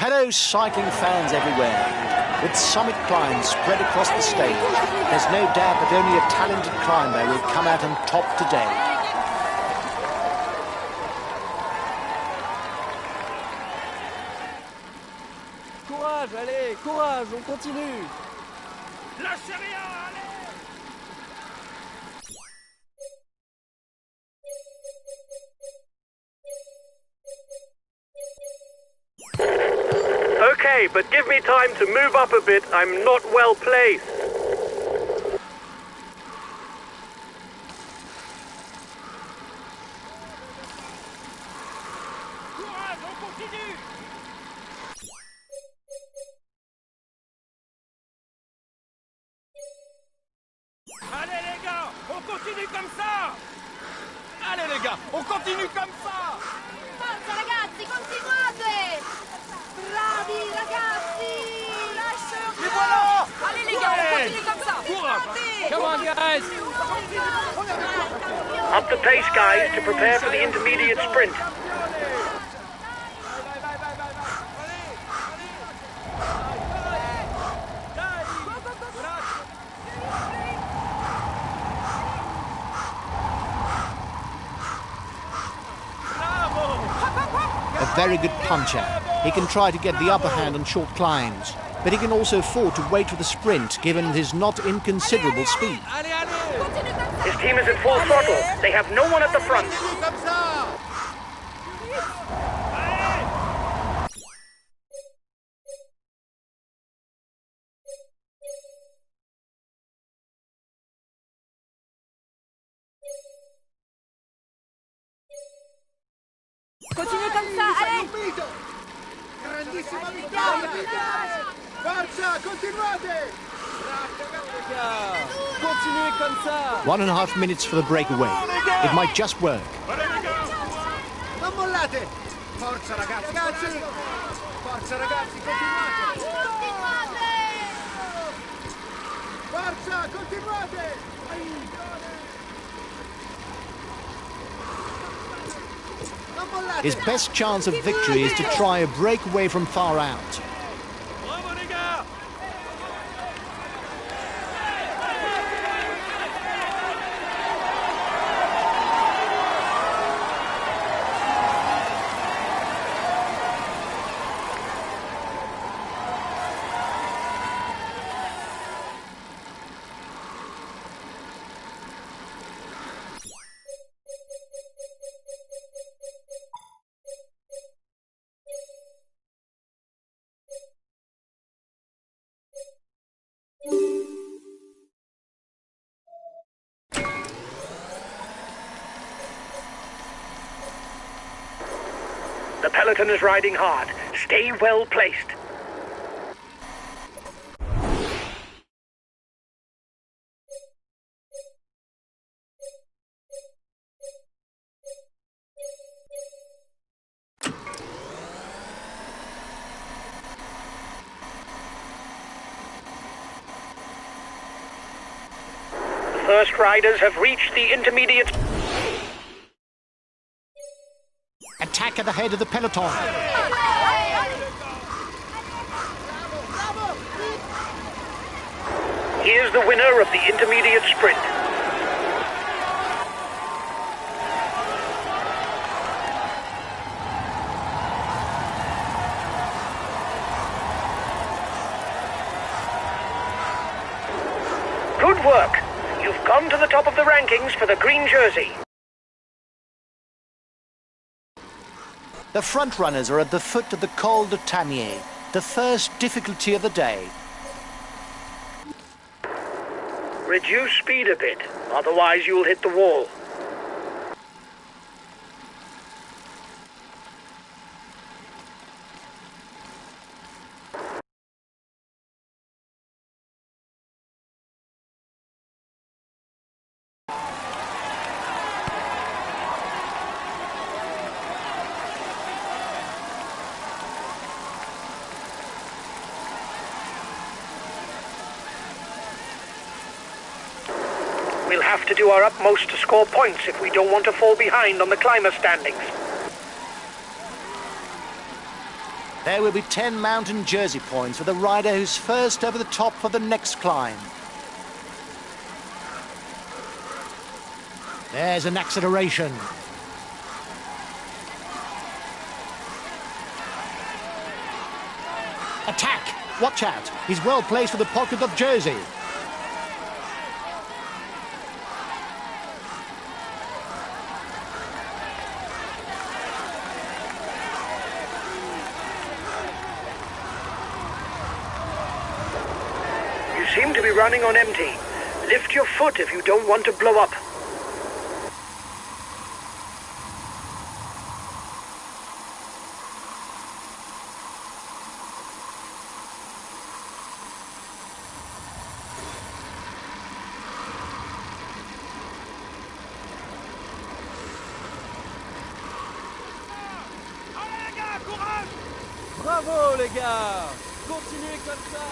Hello, cycling fans everywhere. With summit climbs spread across the stage, there's no doubt that only a talented climber will come out on top today. Courage, allez, courage, on continue. Lâchez rien, allez! Okay, but give me time to move up a bit. I'm not well placed. Courage, on continue. Allez les gars, on continue comme ça. Allez les gars, on continue comme ça. Forza ragazzi, continuate! Bravi ragazzi! Et voilà. Allez les gars, on continue comme ça! Courage. Come on guys. Up the pace, guys, to prepare for the intermediate sprint. A very good puncher. He can try to get the upper hand on short climbs, but he can also afford to wait for the sprint given his not inconsiderable speed. His team is at full throttle. They have no one at the front. Continue comme ça, allez! Grandissima vittoria! Forza, continuate! Continuez comme ça. 1.5 minutes for the breakaway. It might just work. Non mollate! Forza ragazzi! Forza ragazzi, continuate! Forza, continuate! Non mollate! His best chance of victory is to try a breakaway from far out. Bravo les gars. The peloton is riding hard. Stay well placed. The first riders have reached the intermediate. Attack at the head of the peloton. Here's the winner of the intermediate sprint. Good work. You've gone to the top of the rankings for the green jersey. The front runners are at the foot of the Col de Tanier, the first difficulty of the day. Reduce speed a bit, otherwise you'll hit the wall. We'll have to do our utmost to score points if we don't want to fall behind on the climber standings. There will be 10 mountain jersey points for the rider who's first over the top for the next climb. There's an acceleration. Attack! Watch out! He's well placed for the polka dot jersey. You seem to be running on empty. Lift your foot if you don't want to blow up. Bravo les gars! Continuez comme ça!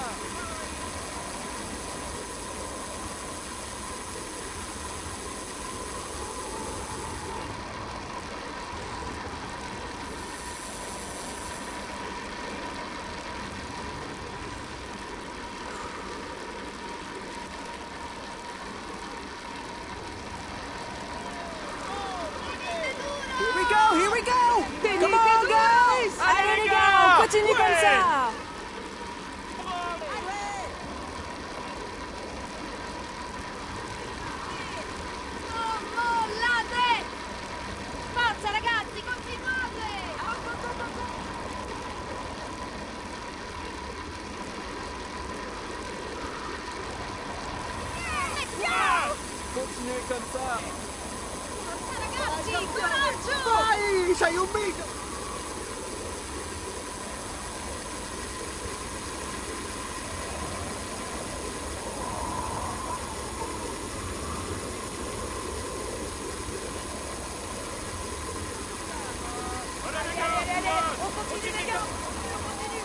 Here we go, here we go! Come on, guys! Allez les gars, on continue comme ça! Non mollate! Forza ragazzi, continuate! Continuez comme ça! Forza ragazzi, coraggio! Vai, sei un mito! On continue les gars!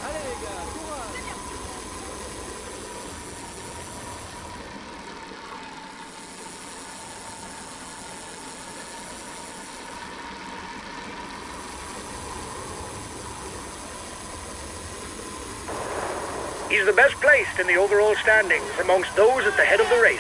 Allez les gars, courage! He's the best placed in the overall standings amongst those at the head of the race.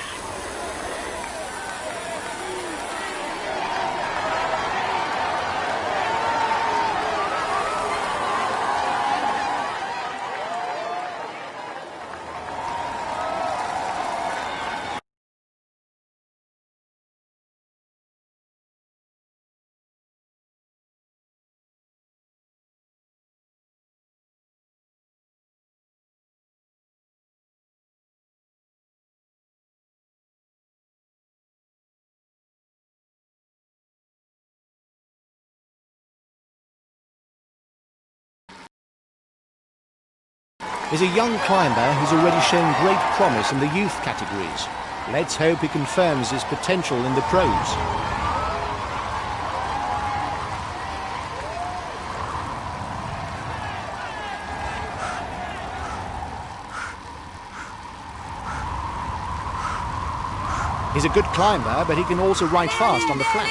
Is a young climber who's already shown great promise in the youth categories. Let's hope he confirms his potential in the pros. He's a good climber, but he can also ride fast on the flat.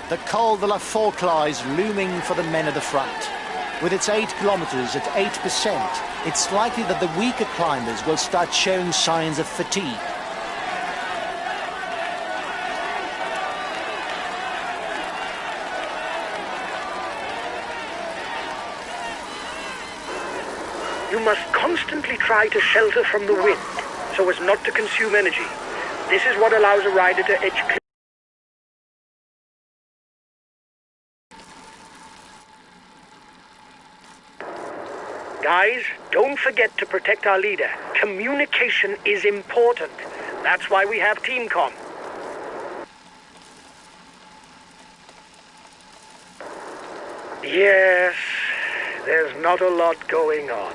The Col de la Forclaz is looming for the men at the front. With its 8 kilometers at 8%, it's likely that the weaker climbers will start showing signs of fatigue. You must constantly try to shelter from the wind so as not to consume energy. This is what allows a rider to edge clear. Guys, don't forget to protect our leader. Communication is important. That's why we have team comm. Yes, there's not a lot going on.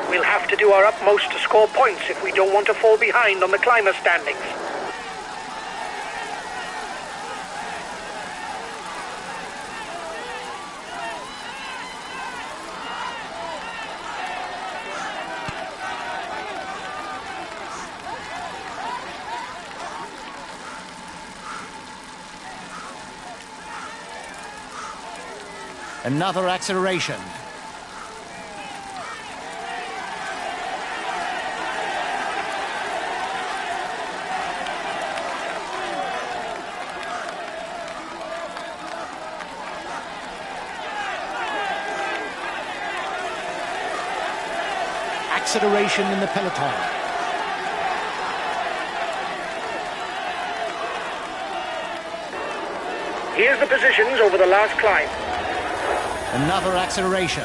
We'll have to do our utmost to score points if we don't want to fall behind on the climber standings. Another acceleration. Acceleration in the peloton. Here's the positions over the last climb. Another acceleration.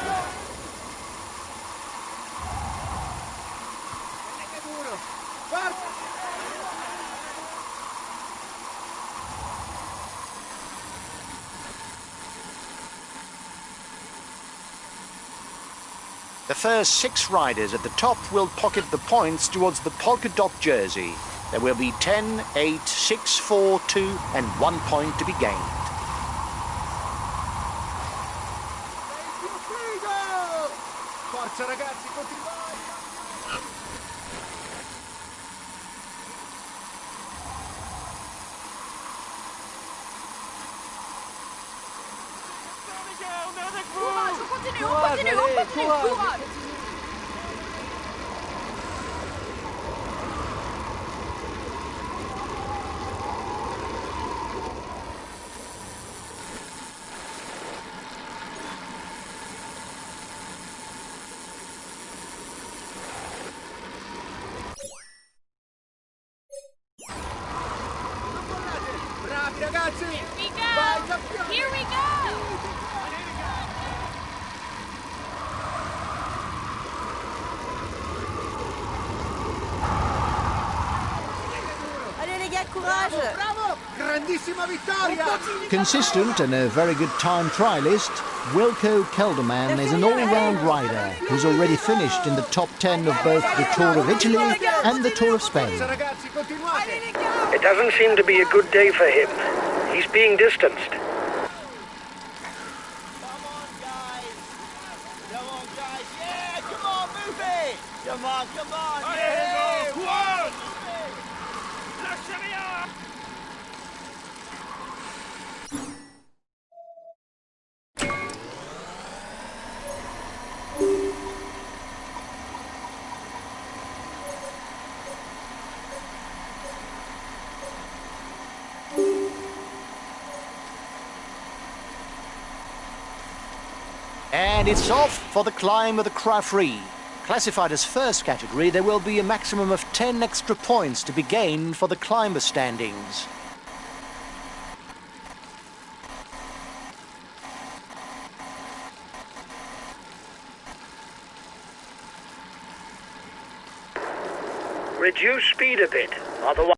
The first 6 riders at the top will pocket the points towards the polka dot jersey. There will be 10, 8, 6, 4, 2 and 1 point to be gained. Forza ragazzi, continuate! Courage. Bravi ragazzi! Here we Vai, go! campione! Here we go! Allez les gars, courage! Bravo! Grandissima vittoria! Consistent and a very good time trialist, Wilco Kelderman is an all-round rider who's already finished in the top 10 of both the Tour of Italy and the Tour of Spain. Forza ragazzi, continuate! It doesn't seem to be a good day for him. He's being distanced. Come on, guys! Come on, guys! Yeah! Come on, move it! Come on, come on! Yeah! One! Lascia via! And it's off for the climb of the Croix Free. Classified as first category, there will be a maximum of 10 extra points to be gained for the climber standings. Reduce speed a bit, otherwise...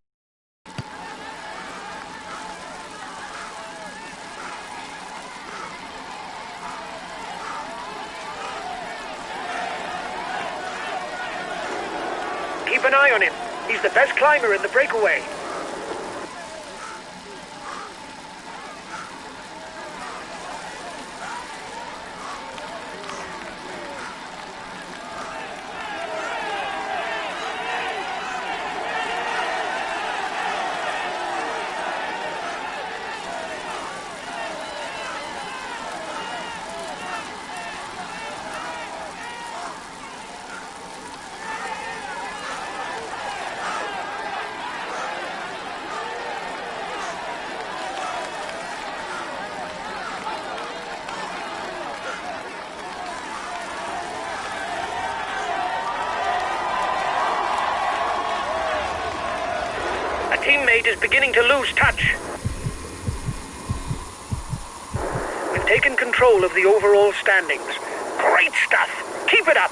Keep an eye on him. He's the best climber in the breakaway. Teammate is beginning to lose touch. We've taken control of the overall standings. Great stuff! Keep it up!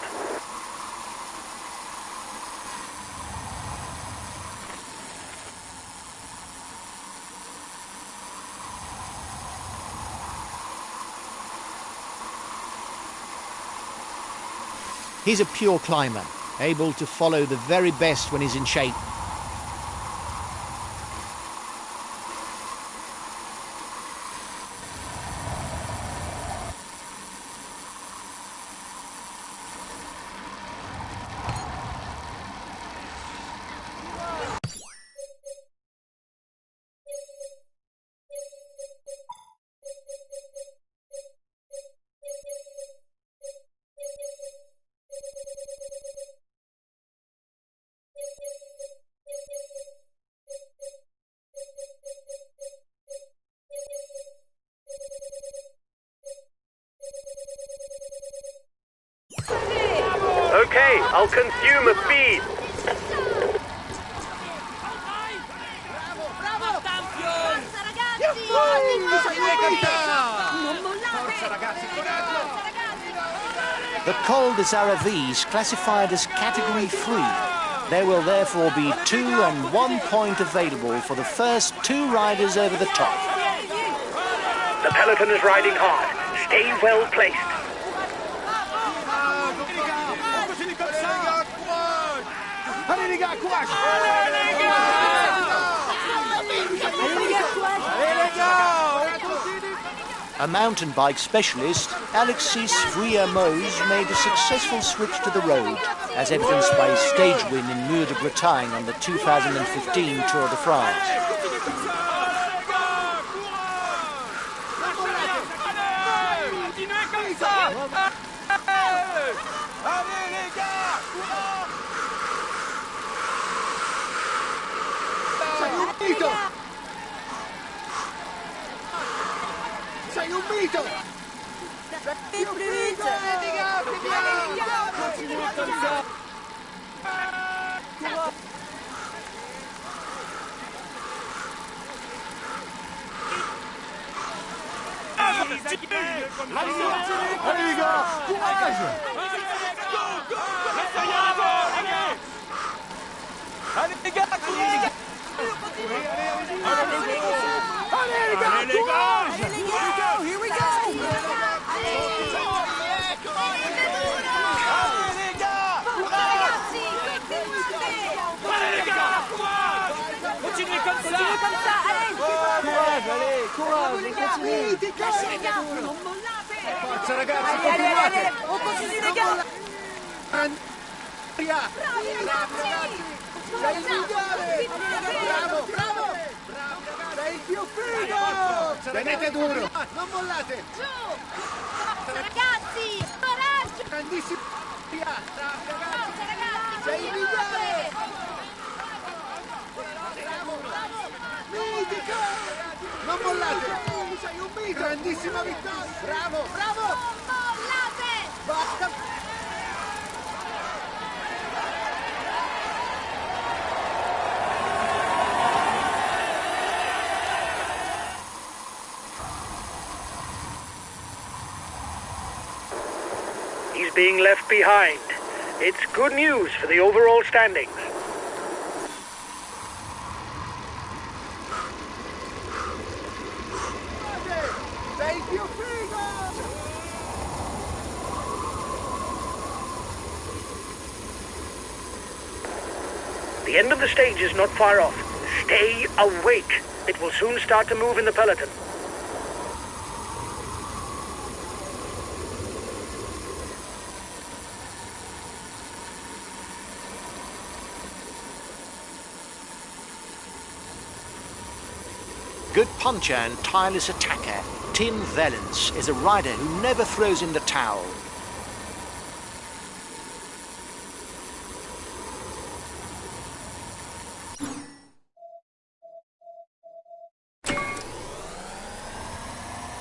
He's a pure climber, able to follow the very best when he's in shape. Okay, I'll consume a feed. The Col des Aravis classified as Category 3. There will therefore be 2 and 1 point available for the first 2 riders over the top. The peloton is riding hard. Stay well placed. A mountain bike specialist, Alexis Vrier-Mose, made a successful switch to the road, as evidenced by his stage win in Mur de Bretagne on the 2015 Tour de France. Sei un mito! Sei un mito! Forza ragazzi, continuate! Bravi ragazzi! Sei il migliore! Bravo, bravo! Sei il più figo! Tenete duro! Non mollate! Giù! Ragazzi! Coraggio! Grandissimo! Bravi Forza ragazzi! Sei il migliore! Bravo, bravo! Mitico! Non mollate! Sei un mito! Grandissima vittoria! Bravo, bravo! Non mollate! Basta! He's being left behind. It's good news for the overall standings. Sei il più figo! The end of the stage is not far off. Stay awake. It will soon start to move in the peloton. Good puncher and tireless attacker, Tim Wellens is a rider who never throws in the towel.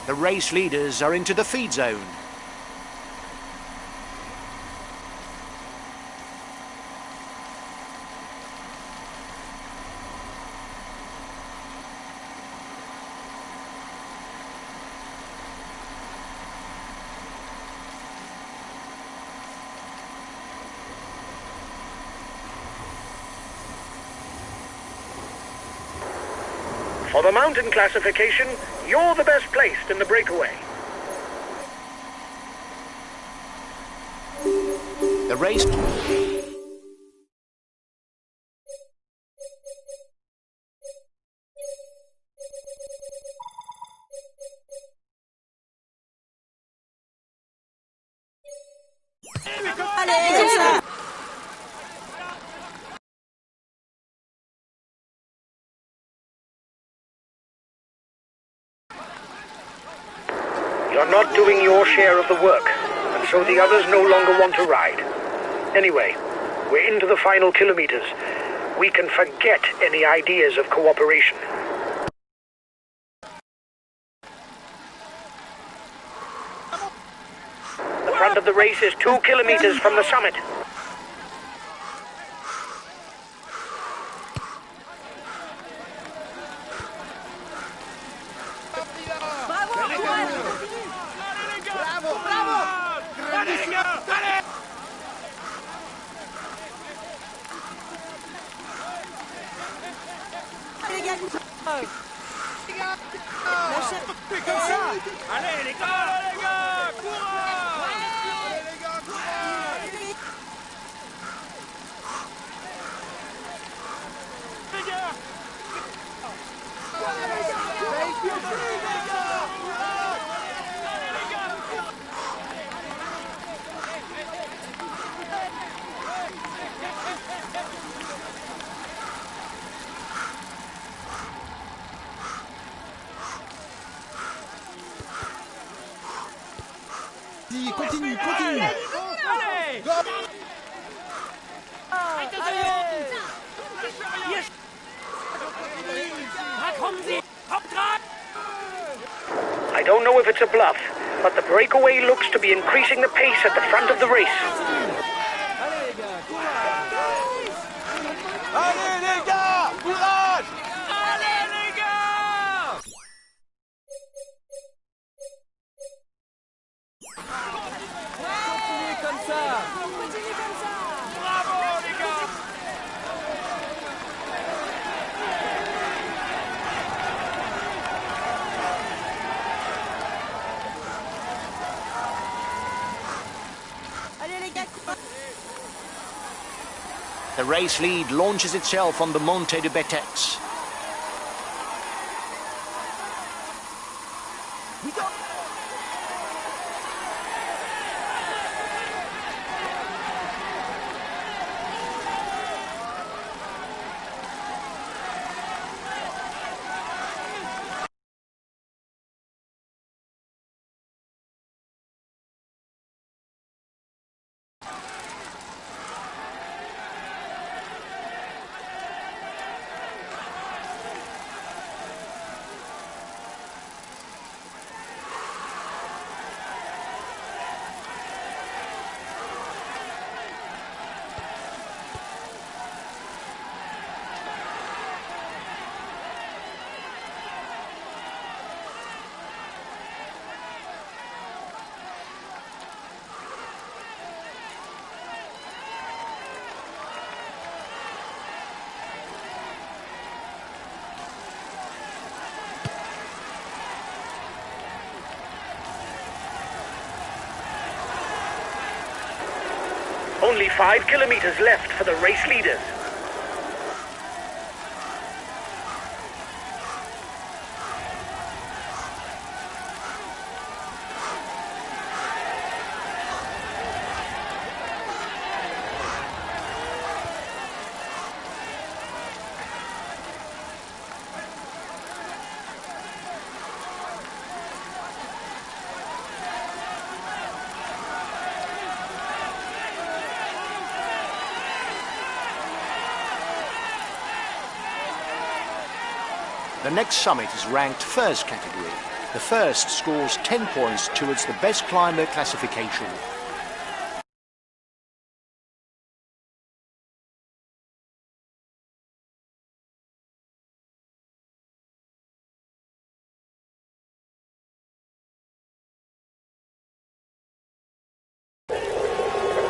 The race leaders are into the feed zone. For the mountain classification, you're the best placed in the breakaway. The race... Allez, comme ça. You're not doing your share of the work, and so the others no longer want to ride. Anyway, we're into the final kilometers. We can forget any ideas of cooperation. The front of the race is 2 kilometers from the summit. Bravo, bravo! Grandissimo! Les gars, Fais comme ça! Allez les gars, courage! Allez les gars, courage! Continue, continue. Allez! I don't know if it's a bluff, but the breakaway looks to be increasing the pace at the front of the race. Allez les gars, courage! Allez les gars! Continue comme ça. Continue comme ça. Bravo les gars! Allez les gars. The race lead launches itself on the Monte de Betex. Only 5 kilometers left for the race leaders. The next summit is ranked first category. The first scores 10 points towards the best climber classification.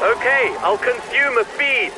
Okay, I'll consume a feed.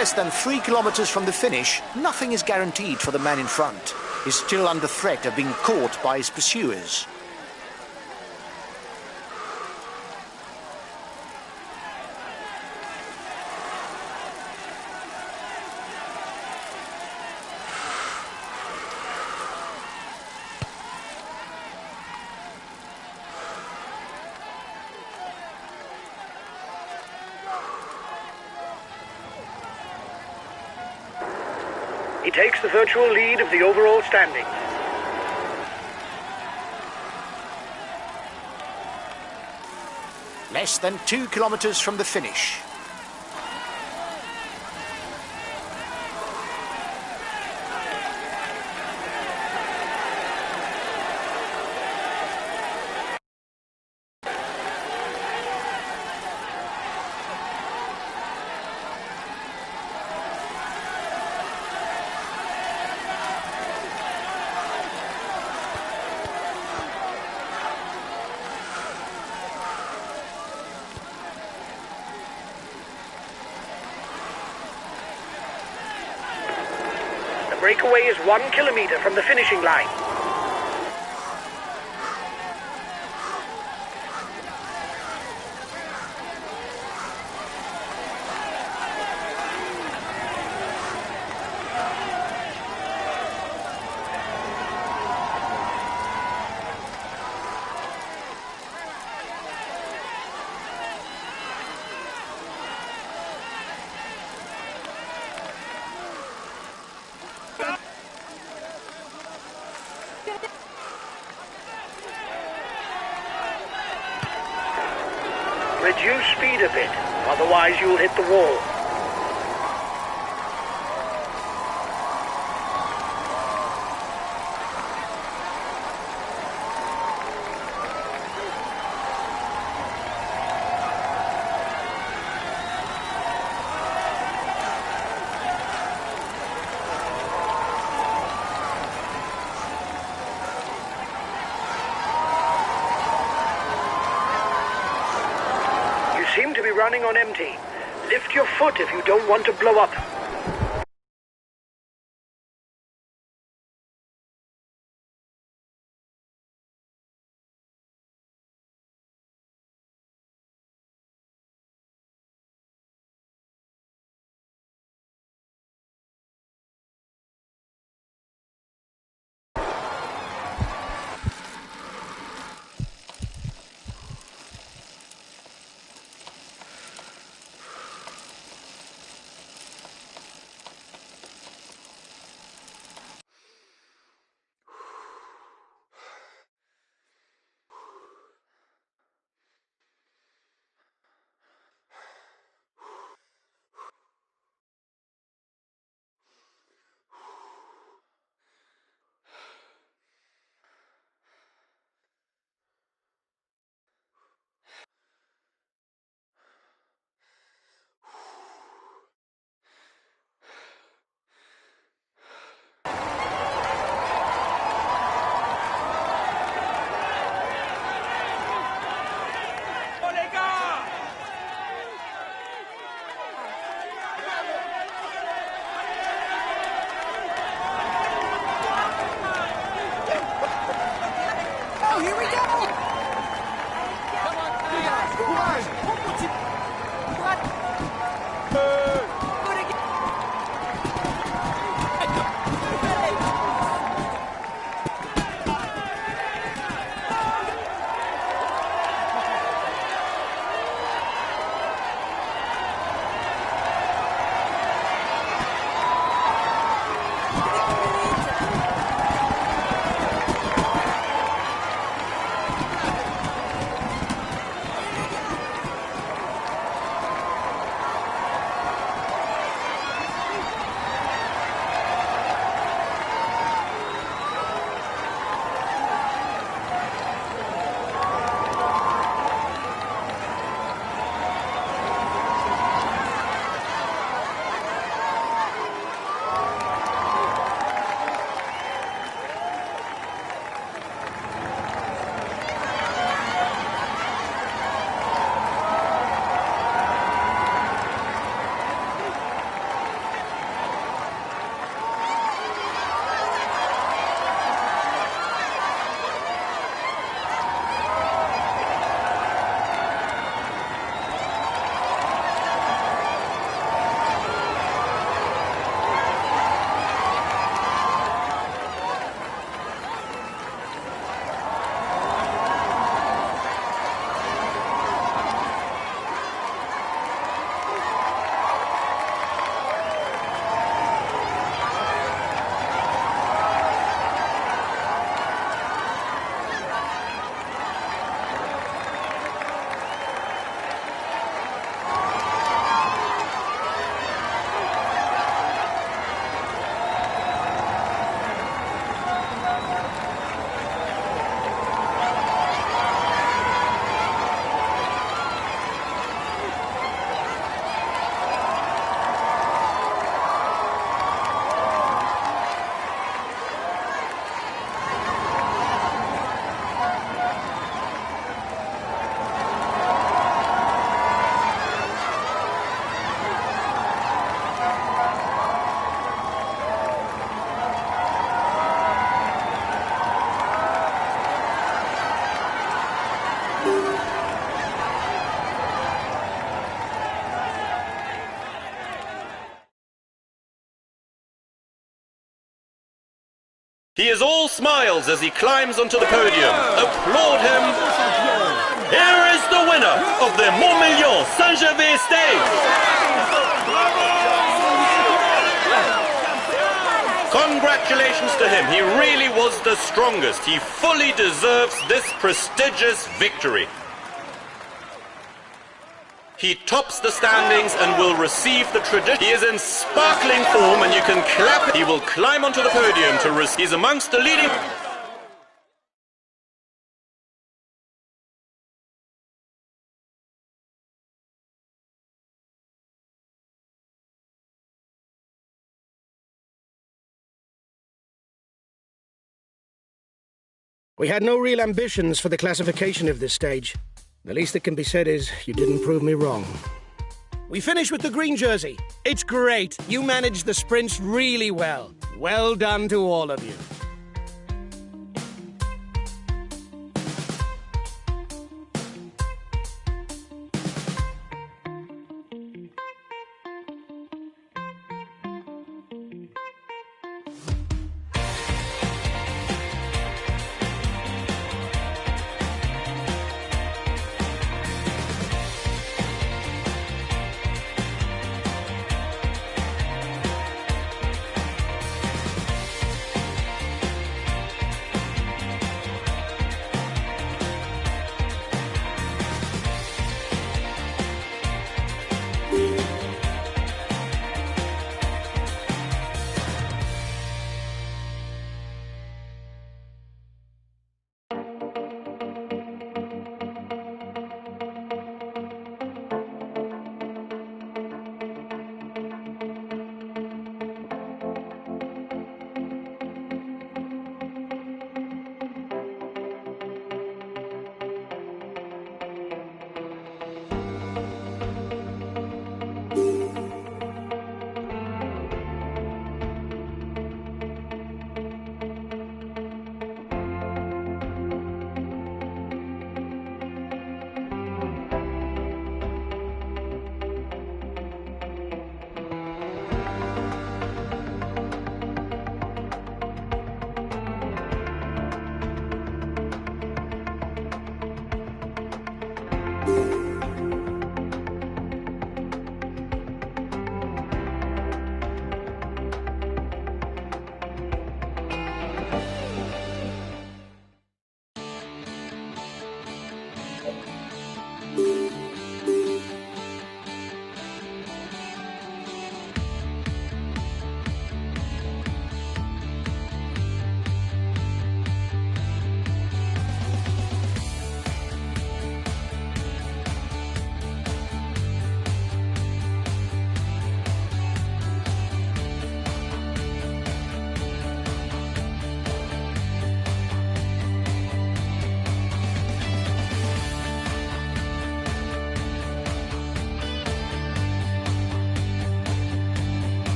less than 3 kilometers from the finish, nothing is guaranteed for the man in front. He's still under threat of being caught by his pursuers. He takes the virtual lead of the overall standings. Less than 2 kilometers from the finish. Breakaway is 1 kilometer from the finishing line. Reduce speed a bit, otherwise you'll hit the wall. Seem to be running on empty. Lift your foot if you don't want to blow up. He is all smiles as he climbs onto the podium. Applaud him. Here is the winner of the Montmillon Saint-Gervais stage. Congratulations to him. He really was the strongest. He fully deserves this prestigious victory. He tops the standings and will receive the tradition. He is in sparkling form and you can clap. He will climb onto the podium to receive. He's amongst the leading. We had no real ambitions for the classification of this stage. The least that can be said is you didn't prove me wrong. We finish with the green jersey. It's great. You managed the sprints really well. Well done to all of you.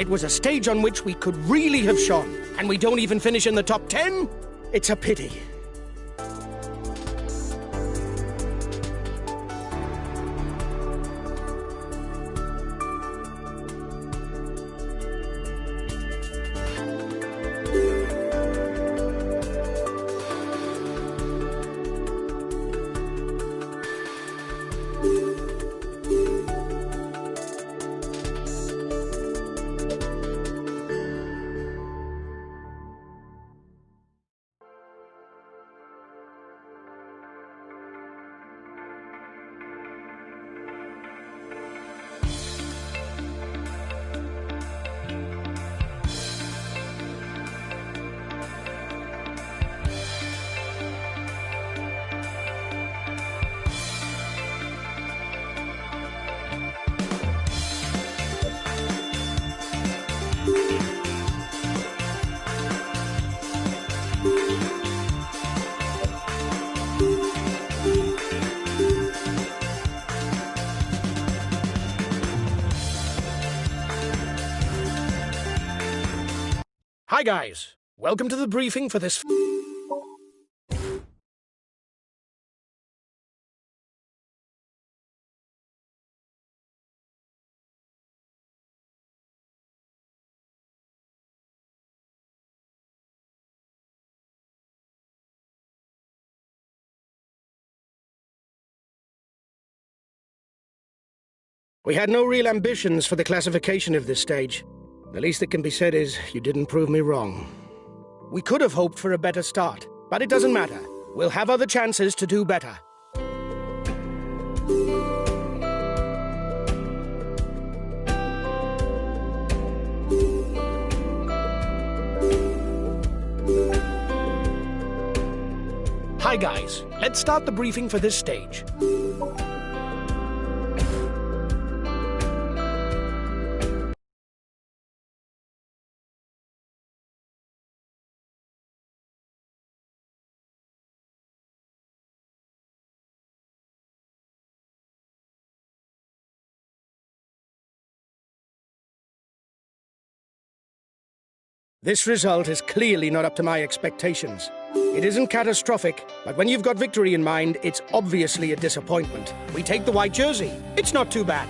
It was a stage on which we could really have shone, and we don't even finish in the top 10? It's a pity. Hi guys, welcome to the briefing for this. We had no real ambitions for the classification of this stage. The least that can be said is, you didn't prove me wrong. We could have hoped for a better start, but it doesn't matter. We'll have other chances to do better. Hi guys, let's start the briefing for this stage. This result is clearly not up to my expectations. It isn't catastrophic, but when you've got victory in mind, it's obviously a disappointment. We take the white jersey. It's not too bad.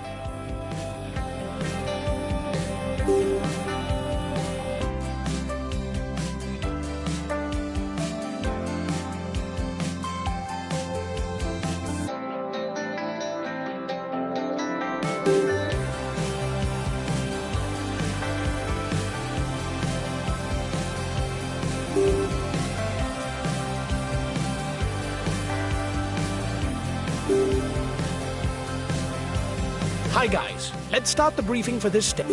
Hi guys, let's start the briefing for this stage.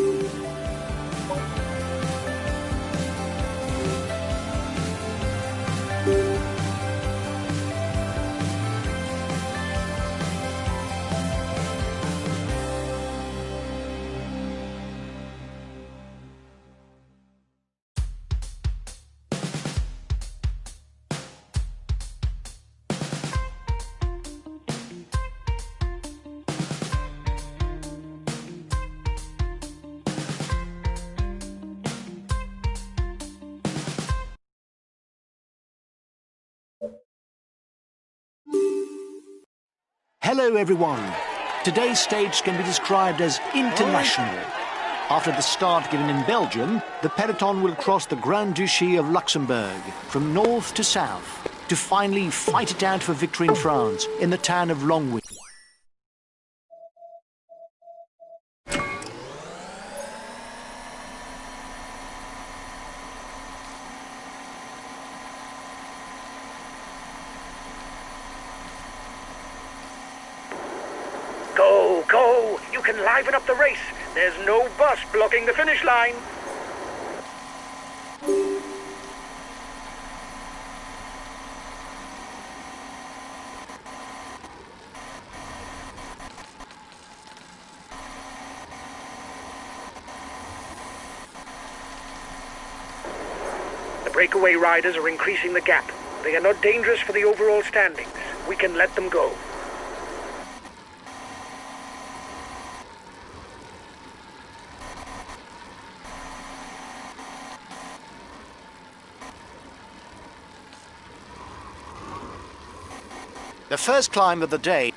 Hello everyone. Today's stage can be described as international. After the start given in Belgium, the peloton will cross the Grand Duchy of Luxembourg from north to south to finally fight it out for victory in France in the town of Longwy. Go, go! You can liven up the race. There's no bus blocking the finish line. The breakaway riders are increasing the gap. They are not dangerous for the overall standings. We can let them go. The first climb of the day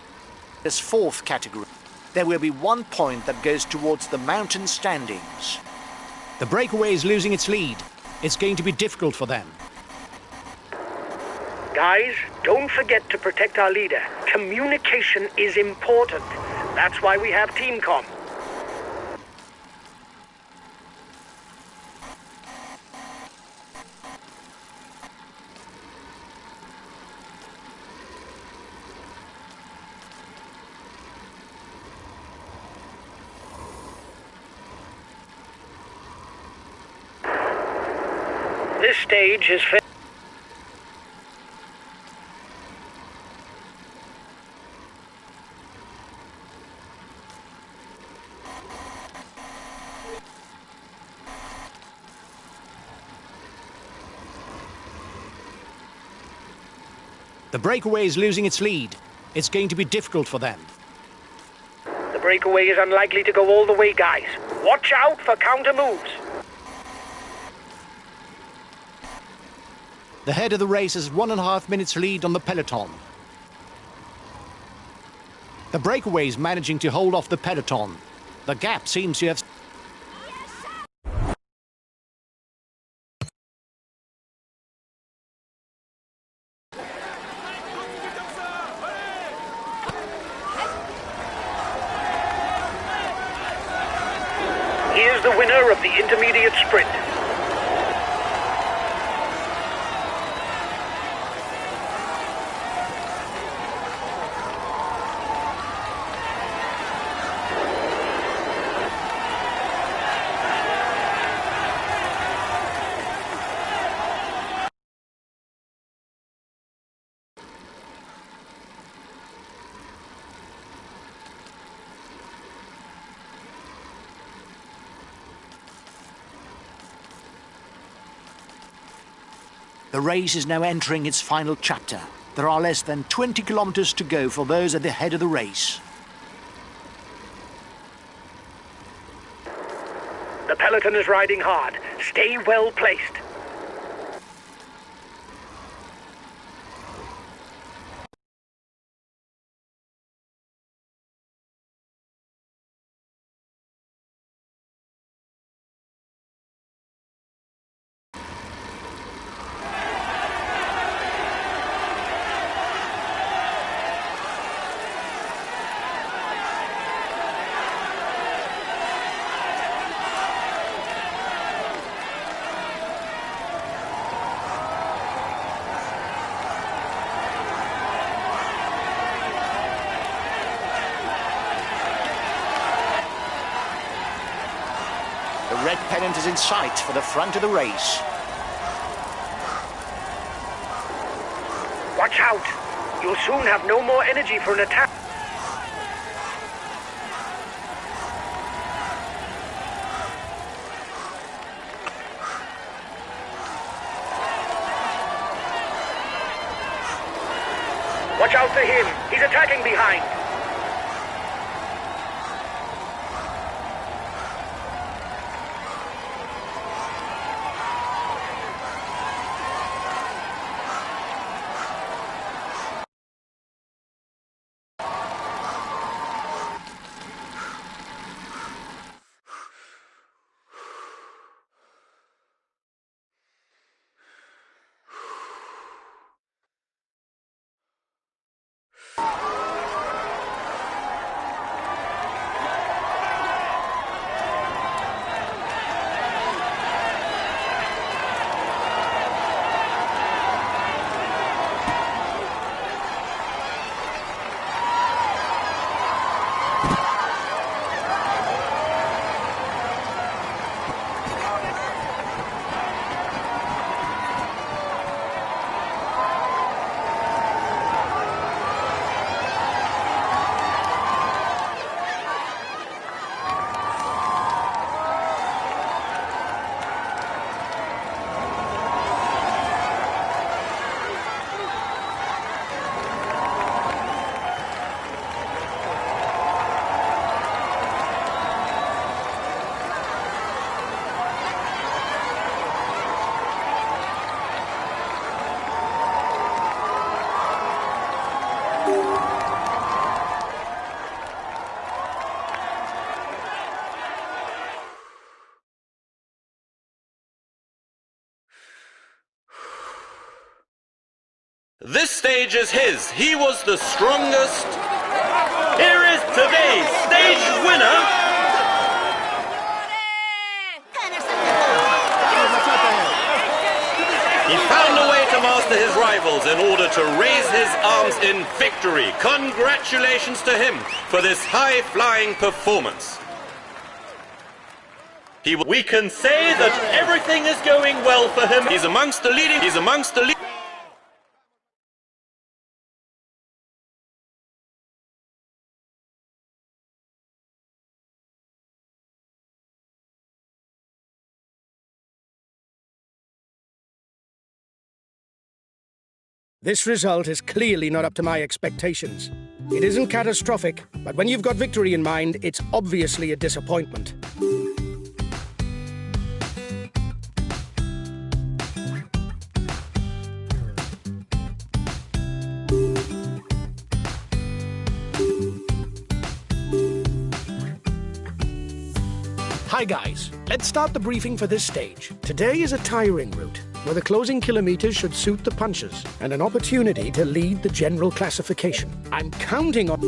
is fourth category. There will be 1 point that goes towards the mountain standings. The breakaway is losing its lead. It's going to be difficult for them. Guys, don't forget to protect our leader. Communication is important. That's why we have team comm. This stage is The breakaway is losing its lead. It's going to be difficult for them. The breakaway is unlikely to go all the way, guys. Watch out for counter moves. The head of the race has 1.5 minutes lead on the peloton. The breakaway is managing to hold off the peloton. The gap seems to have... Here's the winner of the intermediate sprint. The race is now entering its final chapter. There are less than 20 kilometers to go for those at the head of the race. The peloton is riding hard. Stay well placed. The red pennant is in sight for the front of the race. Watch out! You'll soon have no more energy for an attack. Watch out for him! He's attacking behind! This stage is his. He was the strongest. Here is today's stage winner. He found a way to master his rivals in order to raise his arms in victory. Congratulations to him for this high-flying performance. We can say that everything is going well for him. He's amongst the leading. This result is clearly not up to my expectations. It isn't catastrophic, but when you've got victory in mind, it's obviously a disappointment. Hi guys, let's start the briefing for this stage. Today is a tiring route, where the closing kilometers should suit the punches, and an opportunity to lead the general classification. I'm counting on...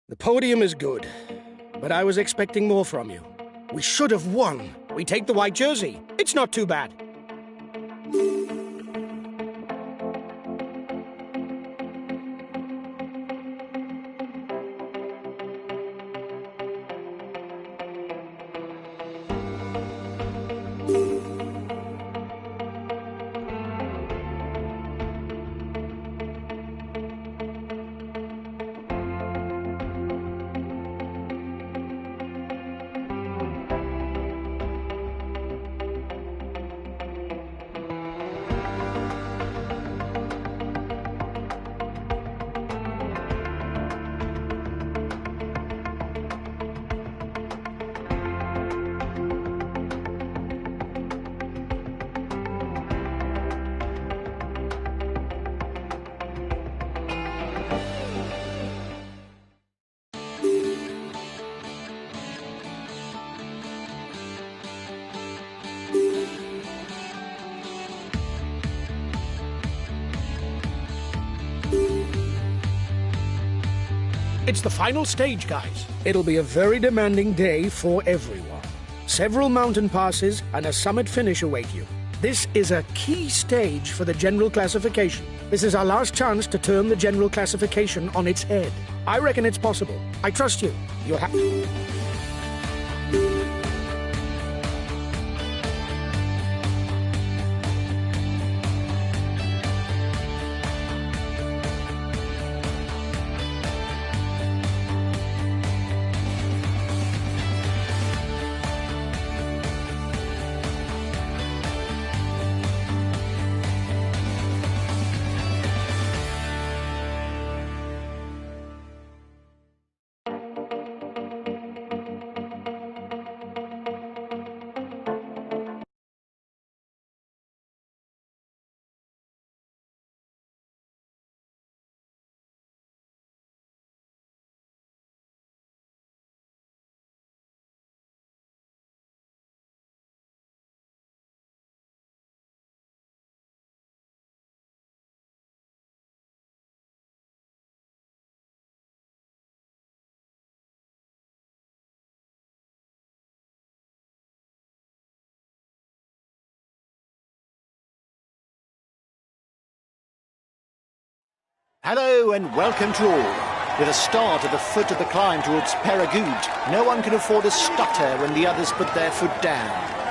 The podium is good, but I was expecting more from you. We should have won. We take the white jersey. It's not too bad. It's the final stage, guys. It'll be a very demanding day for everyone. Several mountain passes and a summit finish await you. This is a key stage for the general classification. This is our last chance to turn the general classification on its head. I reckon it's possible. I trust you. You'll have... Hello and welcome to all. With a start at the foot of the climb towards Peragoud, no one can afford a stutter when the others put their foot down.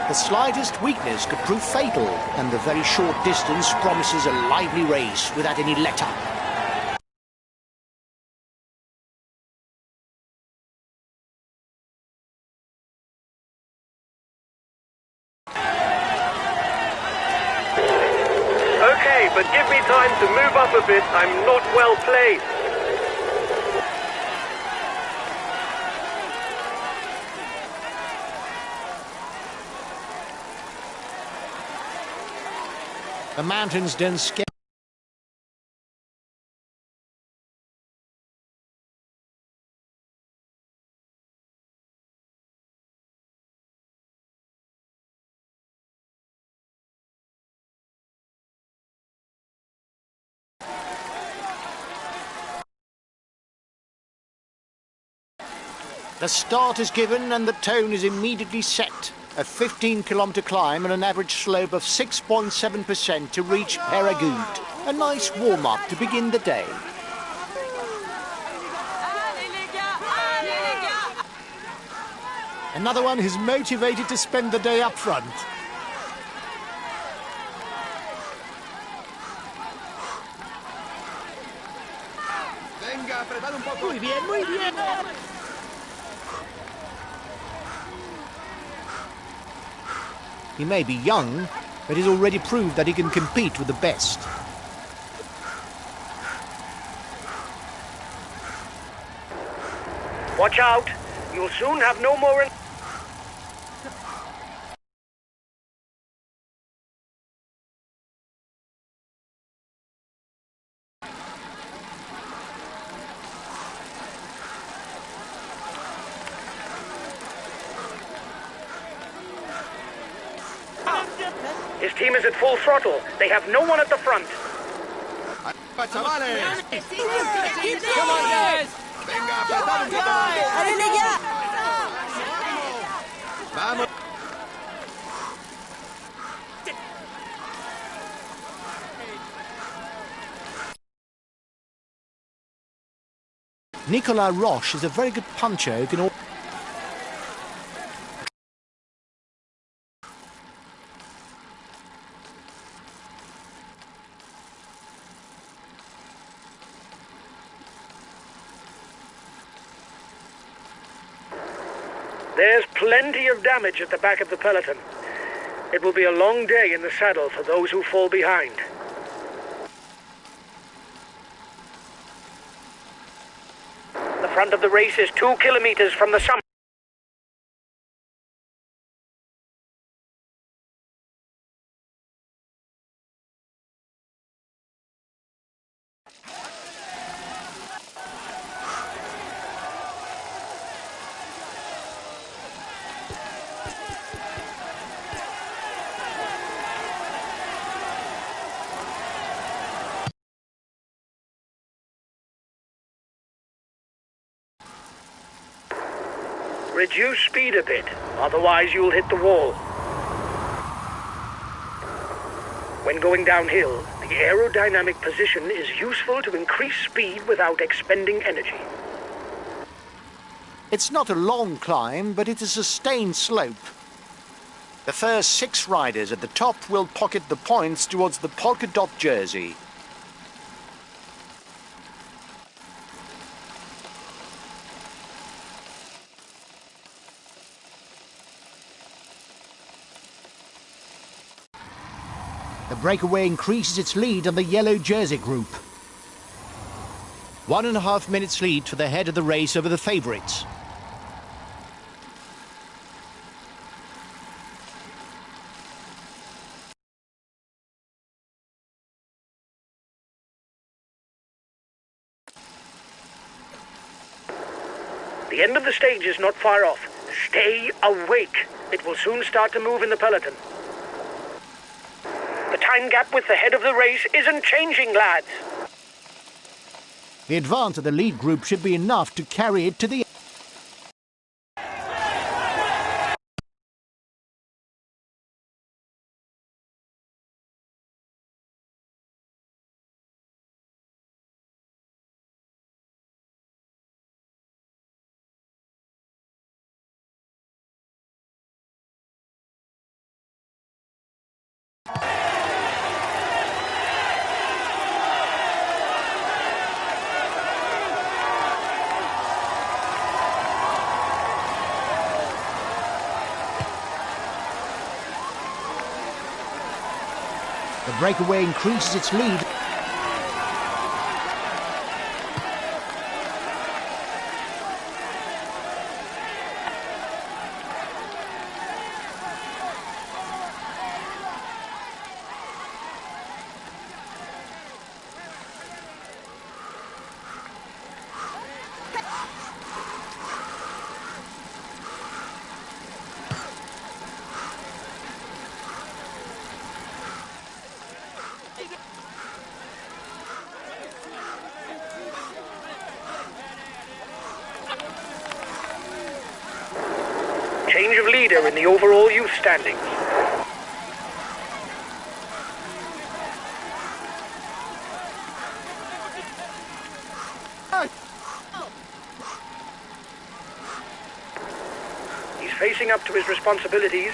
The slightest weakness could prove fatal, and the very short distance promises a lively race without any let-up. Okay, okay, but give me time to move up a bit. I'm not well placed. The mountains don't scare. The start is given and the tone is immediately set. A 15-kilometre climb and an average slope of 6.7% to reach Peragoud. A nice warm-up to begin the day. Another one who's motivated to spend the day up front. Venga, apretad un poco. Muy bien, muy bien. He may be young, but he's already proved that he can compete with the best. Watch out. You'll soon have no more... His team is at full throttle. They have no one at the front. ¡Va, chavales! Come on, guys. Venga, apretad un poco. ¡Dale ya! Vamos. Nicolas Roche is a very good puncher who can... There's plenty of damage at the back of the peloton. It will be a long day in the saddle for those who fall behind. The front of the race is 2 kilometers from the summit. Reduce speed a bit, otherwise you'll hit the wall. When going downhill, the aerodynamic position is useful to increase speed without expending energy. It's not a long climb, but it's a sustained slope. The first 6 riders at the top will pocket the points towards the polka dot jersey. The breakaway increases its lead on the yellow jersey group. 1.5 minutes lead for the head of the race over the favourites. The end of the stage is not far off. Stay awake. It will soon start to move in the peloton. The time gap with the head of the race isn't changing, lads. The advance of the lead group should be enough to carry it to the... The breakaway increases its lead. Change of leader in the overall youth standings. He's facing up to his responsibilities.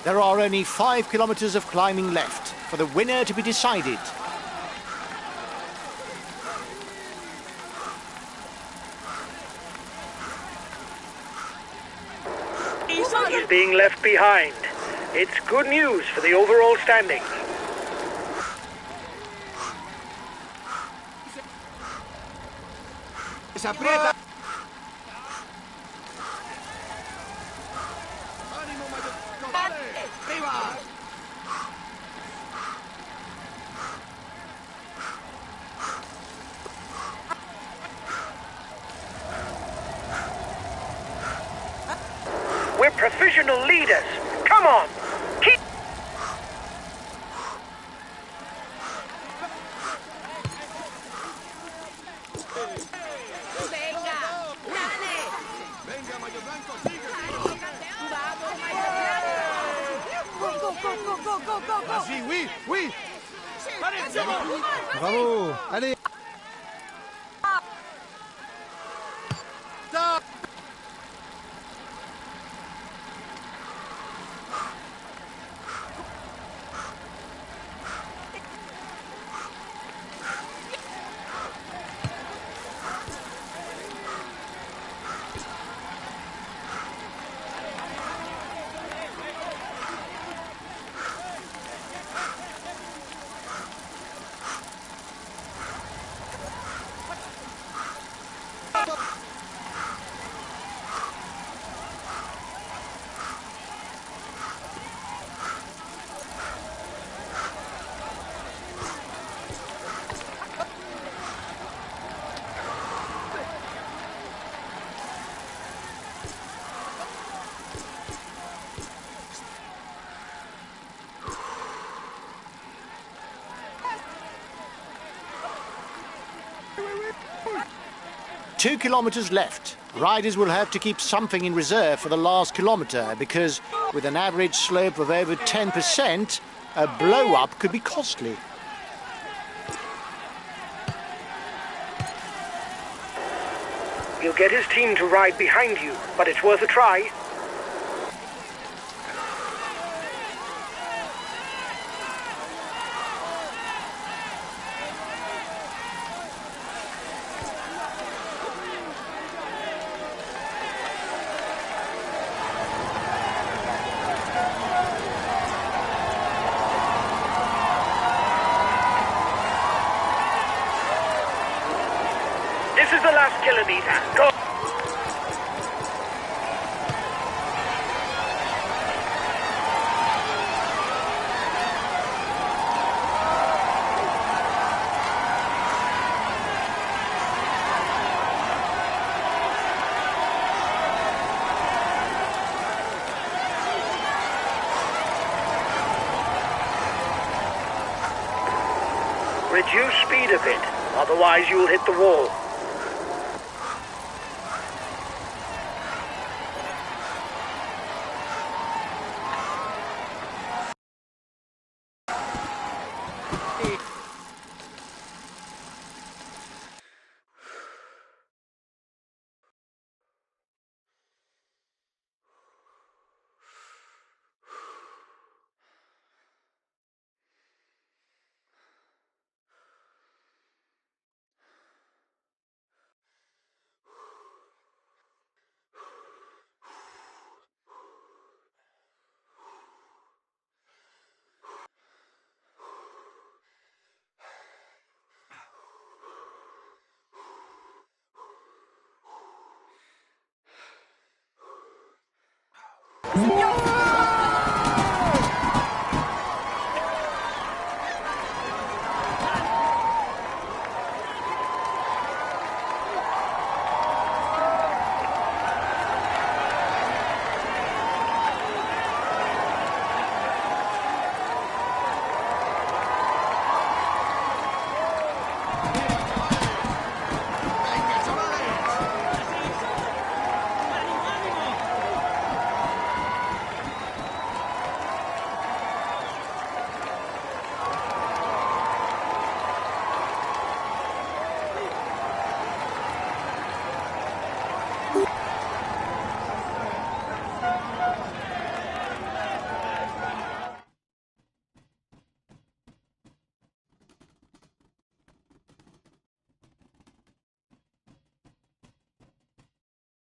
There are only 5 kilometers of climbing left for the winner to be decided. He's being left behind. It's good news for the overall standings. Se aprieta. ¡Ánimo, mayor! ¡Dale! ¡Arriba! We're professional leaders. Come on. Keep... Venga, mayor blanco, sigue. Así, oui, oui. Bravo. Allez. Stop. Two kilometers left. Riders will have to keep something in reserve for the last kilometer because with an average slope of over 10%, a blow-up could be costly. You'll get his team to ride behind you, but it's worth a try. This is the last kilometer. Go! Reduce speed a bit, otherwise you'll hit the wall.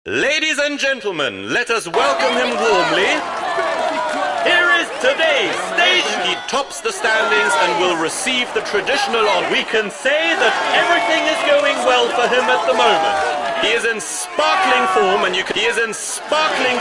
Ladies and gentlemen, let us welcome him warmly. Here is today's stage. He tops the standings and will receive the traditional honor. We can say that everything is going well for him at the moment. He is in sparkling form, and he is in sparkling.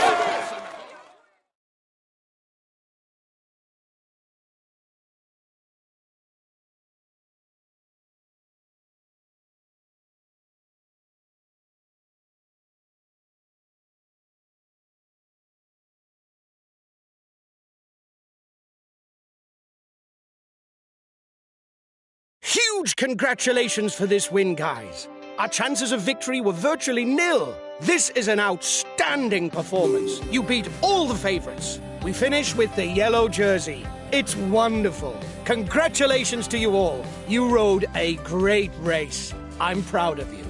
Huge congratulations for this win, guys. Our chances of victory were virtually nil. This is an outstanding performance. You beat all the favorites. We finish with the yellow jersey. It's wonderful. Congratulations to you all. You rode a great race. I'm proud of you.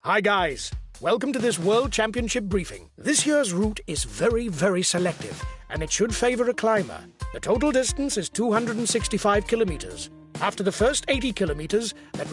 Hi guys, welcome to this World Championship briefing. This year's route is very selective, and it should favor a climber. The total distance is 265 kilometers. After the first 80 kilometers, that